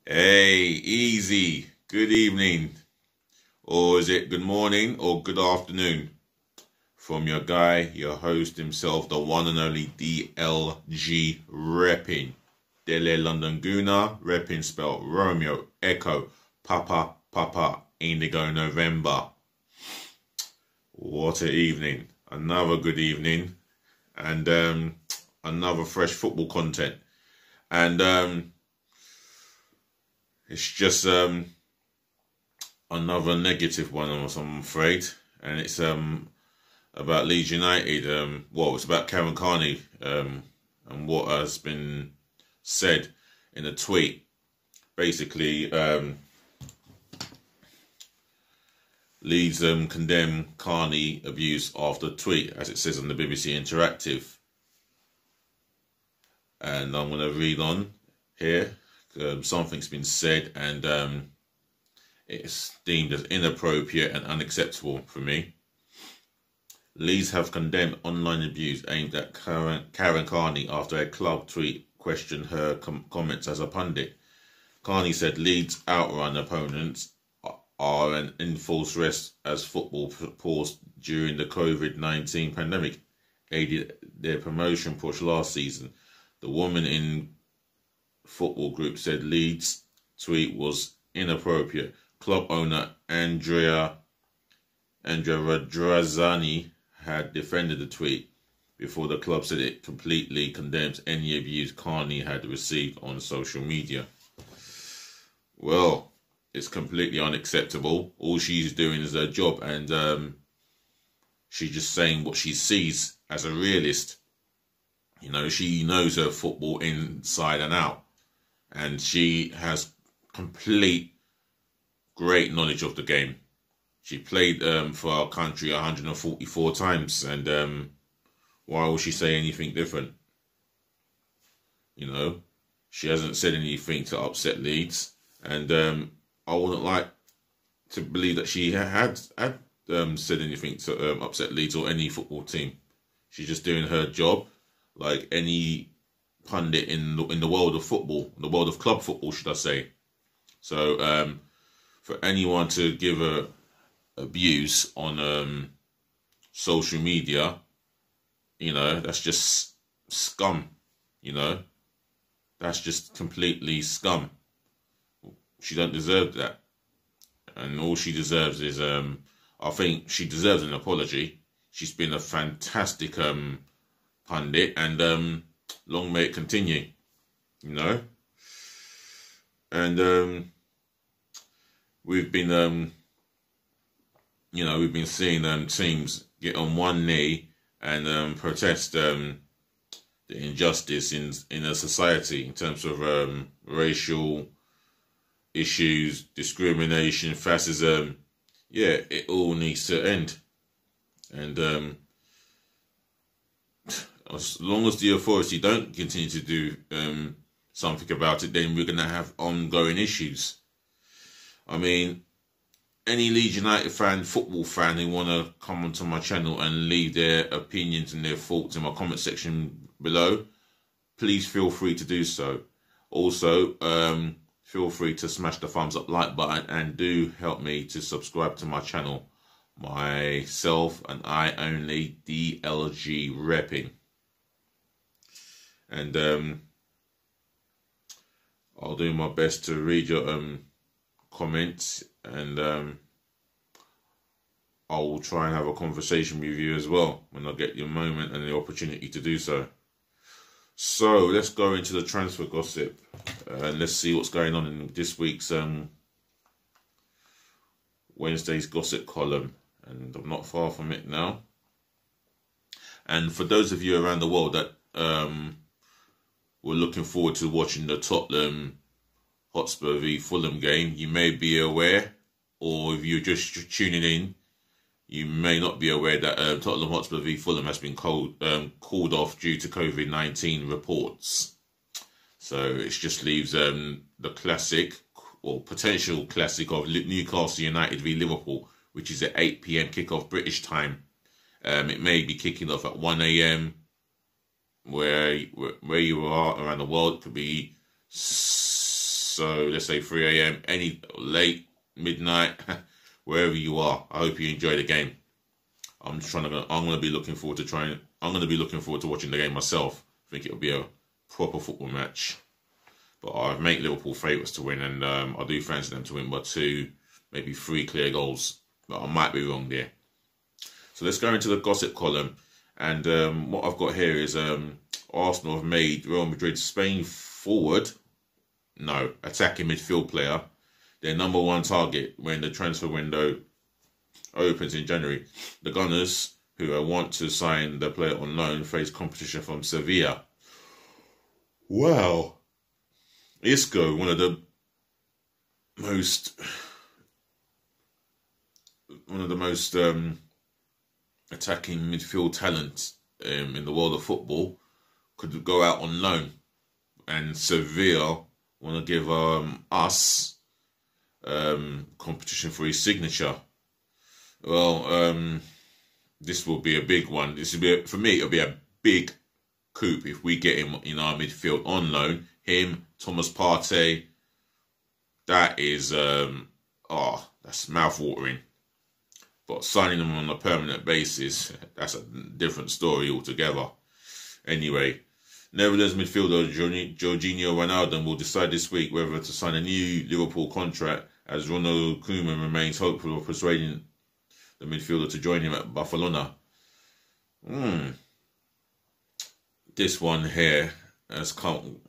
Hey, easy. Good evening. Or is it good morning or good afternoon? From your guy, your host himself, the one and only DLG Reppin. Dele London Guna, Reppin spelled Romeo, Echo, Papa, Papa, Indigo November. What an evening. Another good evening. And another fresh football content. And it's just another negative one, I'm afraid, and it's about Leeds United. It's about Karen Carney and what has been said in a tweet. Basically, Leeds condemn Carney abuse after tweet, as it says on the BBC Interactive. And I'm going to read on here. Something's been said and it's deemed as inappropriate and unacceptable for me. Leeds have condemned online abuse aimed at Karen Carney after a club tweet questioned her comments as a pundit. Carney said Leeds outrun opponents are an enforced rest as football paused during the COVID-19 pandemic aided their promotion push last season. The woman in football group said Leeds' tweet was inappropriate. Club owner Andrea Radrazani had defended the tweet before the club said it completely condemns any abuse Carney had received on social media. Well, it's completely unacceptable. All she's doing is her job, and she's just saying what she sees as a realist. You know, she knows her football inside and out. And she has complete great knowledge of the game. She played for our country 144 times. And why would she say anything different? You know, she hasn't said anything to upset Leeds. And I wouldn't like to believe that she had said anything to upset Leeds or any football team. She's just doing her job like any pundit in the world of football, the world of club football, should I say. So for anyone to give her abuse on social media, you know, that's just scum, you know. That's just completely scum. She don't deserve that. And all she deserves is, I think she deserves an apology. She's been a fantastic pundit, and long may it continue, you know. And we've been we've been seeing teams get on one knee and protest the injustice in a society in terms of racial issues, discrimination, fascism. Yeah, it all needs to end. And as long as the authority don't continue to do something about it, then we're going to have ongoing issues. I mean, any Leeds United fan, football fan who want to come onto my channel and leave their opinions and their thoughts in my comment section below, please feel free to do so. Also, feel free to smash the thumbs up like button and do help me to subscribe to my channel. Myself and I only, DLG Reppin. And I'll do my best to read your comments, and I will try and have a conversation with you as well when I get your moment and the opportunity to do so. So let's go into the transfer gossip and let's see what's going on in this week's Wednesday's gossip column. And I'm not far from it now. And for those of you around the world that were looking forward to watching the Tottenham Hotspur v Fulham game, you may be aware, or if you're just tuning in, you may not be aware that Tottenham Hotspur v Fulham has been called off due to COVID-19 reports. So it just leaves the classic, or potential classic, of Newcastle United v Liverpool, which is at 8 PM kickoff British time. It may be kicking off at 1 AM where you are around the world. It could be So let's say 3 a.m. any late midnight, wherever you are. I hope you enjoy the game. I'm gonna be looking forward to watching the game myself. I think it'll be a proper football match. But I make Liverpool favourites to win, and I do fancy them to win by 2, maybe 3 clear goals. But I might be wrong there. So let's go into the gossip column. And what I've got here is Arsenal have made Real Madrid Spain attacking midfield player, their number 1 target when the transfer window opens in January. The Gunners, who want to sign the player on loan, face competition from Sevilla. Wow. Isco, one of the most attacking midfield talent in the world of football, could go out on loan, and Sevilla want to give us competition for his signature. Well, this will be a big one. For me, it'll be a big coup if we get him in our midfield on loan. Him, Thomas Partey. That is that's mouth-watering. But signing them on a permanent basis, that's a different story altogether. Anyway, Netherlands midfielder Jorginho Wijnaldum will decide this week whether to sign a new Liverpool contract, as Ronald Koeman remains hopeful of persuading the midfielder to join him at Barcelona. This one here has come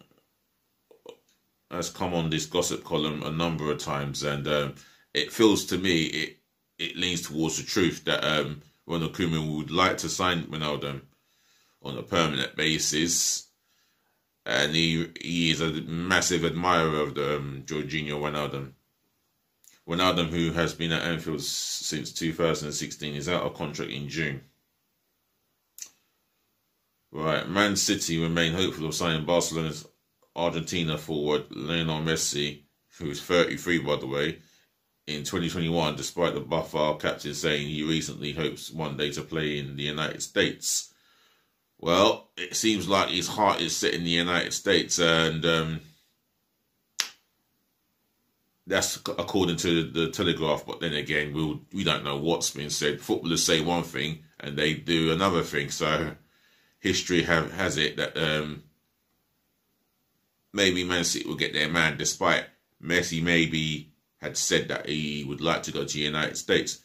on this gossip column a number of times, and it feels to me it leans towards the truth that Ronald Koeman would like to sign Wijnaldum on a permanent basis, and he is a massive admirer of the Jorginho Wijnaldum. Wijnaldum, who has been at Anfield since 2016, is out of contract in June. Right, Man City remain hopeful of signing Barcelona's Argentina forward Lionel Messi, who is 33 by the way, in 2021, despite the Buffalo captain saying he recently hopes one day to play in the United States. Well, it seems like his heart is set in the United States, and that's according to the Telegraph. But then again, we don't know what's been said. Footballers say one thing and they do another thing. So history has it that maybe Man City will get their man, despite Messi maybe had said that he would like to go to the United States.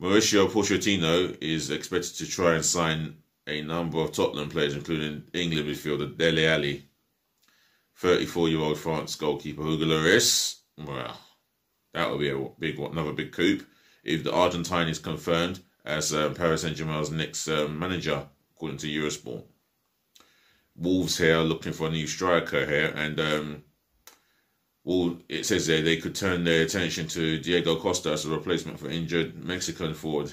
Mauricio Pochettino is expected to try and sign a number of Tottenham players, including England midfielder Dele Alli, 34-year-old France goalkeeper Hugo Lloris. Well, that would be another big coup if the Argentine is confirmed as Paris Saint-Germain's next manager, according to Eurosport. Wolves here are looking for a new striker here, and it says there they could turn their attention to Diego Costa as a replacement for injured Mexican forward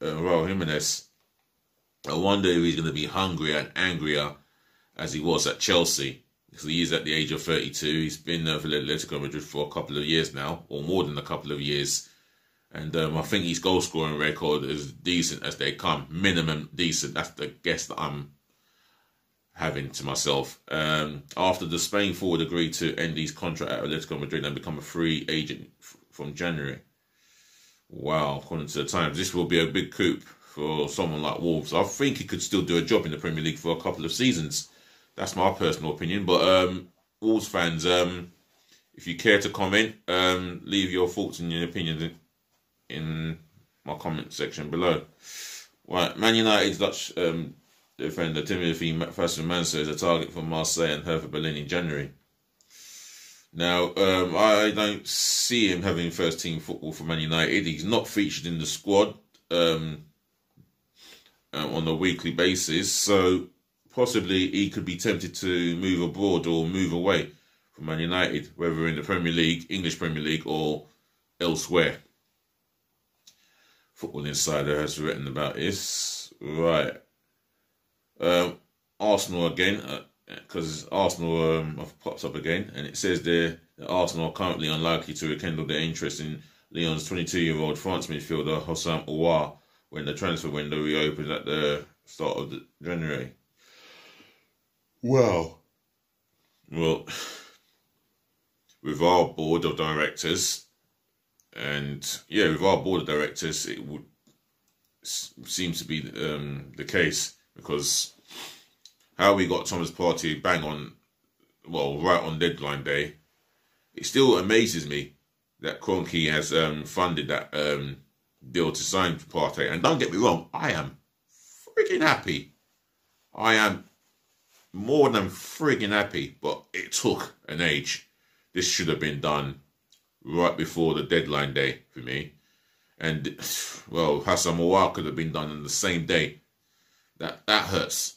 Raul Jimenez. I wonder if he's going to be hungrier and angrier as he was at Chelsea, because he is at the age of 32. He's been for Atletico Madrid for a couple of years now, or more than a couple of years. And I think his goal-scoring record is decent as they come. Minimum decent. That's the guess that I'm having to myself. After the Spain forward agreed to end his contract at Atletico Madrid and become a free agent from January. Wow, according to the Times, this will be a big coup for someone like Wolves. I think he could still do a job in the Premier League for a couple of seasons. That's my personal opinion. But Wolves fans, if you care to comment, leave your thoughts and your opinions in my comment section below. Right, Man United's Dutch defender Timothy Fosu-Mensah is a target for Marseille and Hertha Berlin in January. Now, I don't see him having first-team football for Man United. He's not featured in the squad on a weekly basis, so possibly he could be tempted to move abroad or move away from Man United, whether in the Premier League, English Premier League, or elsewhere. Football Insider has written about this. Right. Arsenal again, because Arsenal have popped up again, and it says there that Arsenal are currently unlikely to rekindle their interest in Lyon's 22-year-old France midfielder Houssam Aouar when the transfer window reopens at the start of January. Wow. Well, with our board of directors, and yeah, with our board of directors, it would seem to be the case, because how we got Thomas Partey bang on, well, right on deadline day, it still amazes me that Kroenke has funded that deal to sign Partey. And don't get me wrong, I am frigging happy. I am more than frigging happy, but it took an age. This should have been done right before the deadline day for me. And, well, Hassan Mawar could have been done on the same day. That hurts,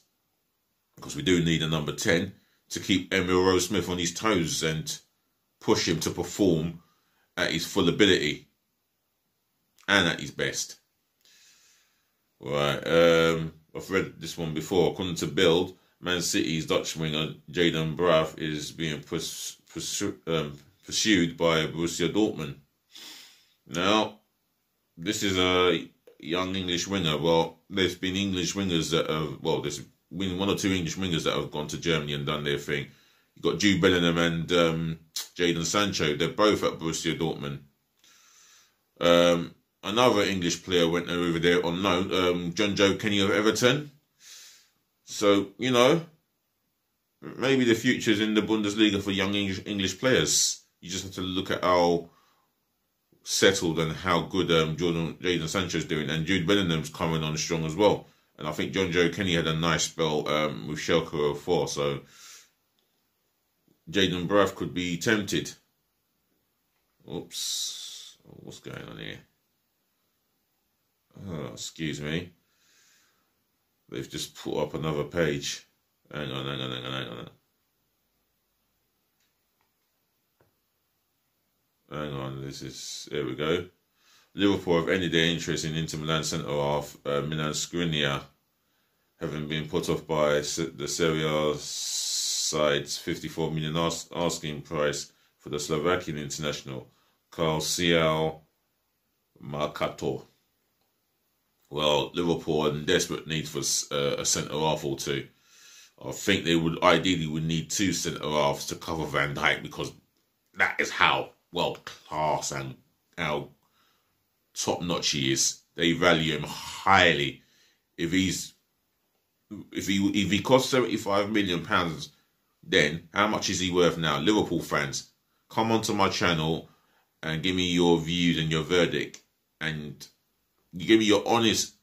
because we do need a number 10 to keep Emil Rose-Smith on his toes and push him to perform at his full ability and at his best. Right, I've read this one before. According to Bild, Man City's Dutch winger Jayden Braaf is being pursued by Borussia Dortmund. Now, this is a young English winger. Well, there's been English wingers that have, well, there's been 1 or 2 English wingers that have gone to Germany and done their thing. You've got Jude Bellingham and Jadon Sancho. They're both at Borussia Dortmund. Another English player went over there on loan, John Joe Kenny of Everton. So, you know, maybe the future's in the Bundesliga for young English players. You just have to look at how settled and how good Jadon Sancho's doing. And Jude Bellingham's coming on strong as well. And I think John Joe Kenny had a nice spell with Schalke 04. So Jayden Braaf could be tempted. Oops. What's going on here? Oh, excuse me. They've just put up another page. Hang on. Hang on, there we go. Liverpool have ended their interest in Inter Milan centre-half Milan Skriniar, having been put off by the Serie A side's 54 million asking price for the Slovakian international, Calcio Mercato. Well, Liverpool are in desperate need for a centre-half or two. I think they would ideally need 2 centre-halves to cover Van Dijk, because that is how world-class and how top-notch he is. They value him highly. If he costs £75 million, then how much is he worth now? Liverpool fans, come onto my channel and give me your views and your verdict, and you give me your honest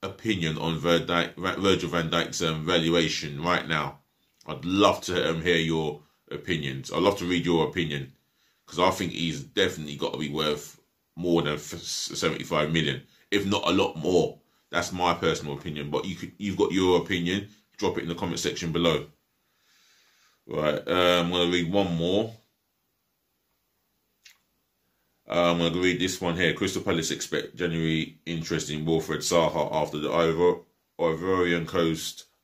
opinion on Virgil van Dijk's valuation right now. I'd love to hear your opinions. I'd love to read your opinion, because I think he's definitely got to be worth more than 75 million, if not a lot more. That's my personal opinion, but you've got your opinion. Drop it in the comment section below. Right, I'm going to read one more. I'm going to read this one here. Crystal Palace expect January interest in Wilfred Zaha after the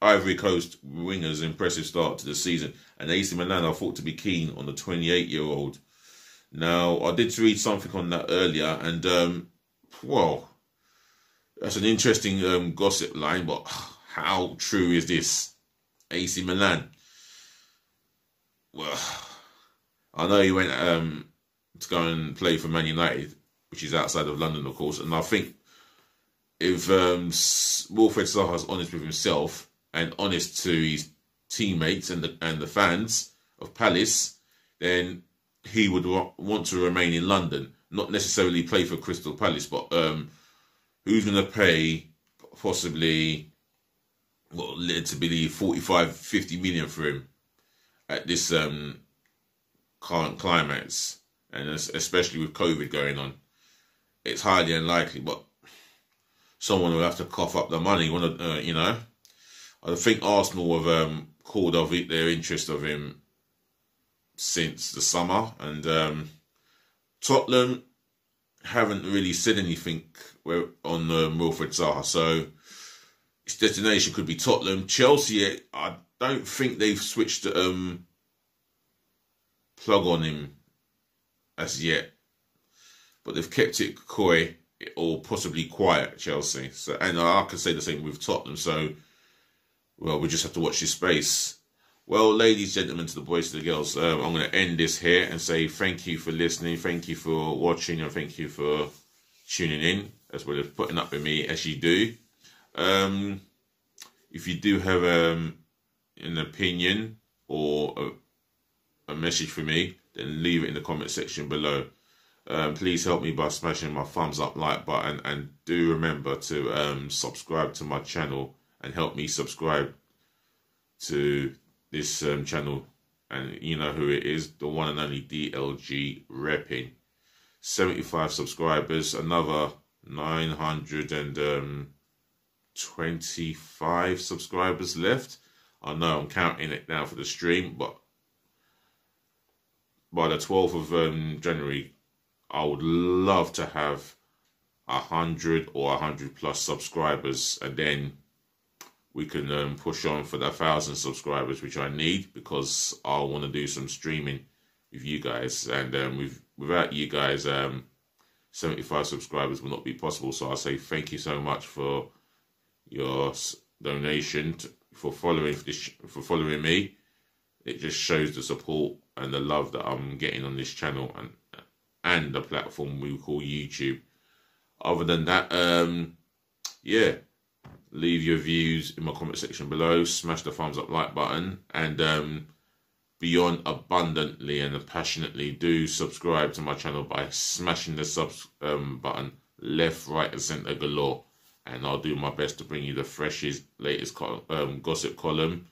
Ivory Coast winger's impressive start to the season. And AC Milan are thought to be keen on the 28-year-old. Now, I did read something on that earlier, and, well, that's an interesting gossip line, but how true is this? AC Milan. Well, I know he went to go and play for Man United, which is outside of London, of course. And I think if Wilfred Zaha is honest with himself and honest to his teammates and the fans of Palace, then he would want to remain in London, not necessarily play for Crystal Palace. But who's going to pay possibly, well, led to believe 45-50 million for him at this current climax? And especially with COVID going on, it's highly unlikely. But someone will have to cough up the money. You know, I think Arsenal have called off their interest of him since the summer, and Tottenham haven't really said anything on Wilfred Zaha. So his destination could be Tottenham. Chelsea, I don't think they've switched plug on him as yet, but they've kept it coy or possibly quiet, Chelsea. So, and I can say the same with Tottenham. So, well, we just have to watch this space. Well, ladies, gentlemen, to the boys, to the girls, I'm going to end this here and say thank you for listening, thank you for watching, and thank you for tuning in, as well as putting up with me as you do. If you do have an opinion or a message for me, then leave it in the comment section below. Please help me by smashing my thumbs up, like button, and do remember to subscribe to my channel and help me subscribe to this channel. And you know who it is, the one and only DLG Reppin. 75 subscribers, another 925 subscribers left. I know I'm counting it now for the stream, but by the 12th of January, I would love to have 100 or 100 plus subscribers, and then we can push on for the 1,000 subscribers, which I need, because I want to do some streaming with you guys, and without you guys, 75 subscribers will not be possible. So I say thank you so much for your donation, for following me. It just shows the support and the love that I'm getting on this channel and the platform we call YouTube. Other than that, yeah, leave your views in my comment section below, smash the thumbs up, like button, and beyond abundantly and passionately, do subscribe to my channel by smashing the subs button left, right and centre galore, and I'll do my best to bring you the freshest, latest gossip column,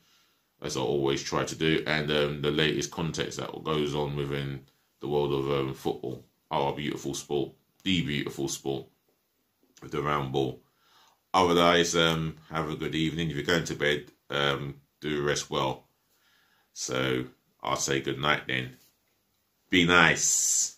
as I always try to do, and the latest context that goes on within the world of football, our beautiful sport, the beautiful sport with the round ball. Otherwise, have a good evening. If you're going to bed, do rest well. So I'll say good night then. Be nice.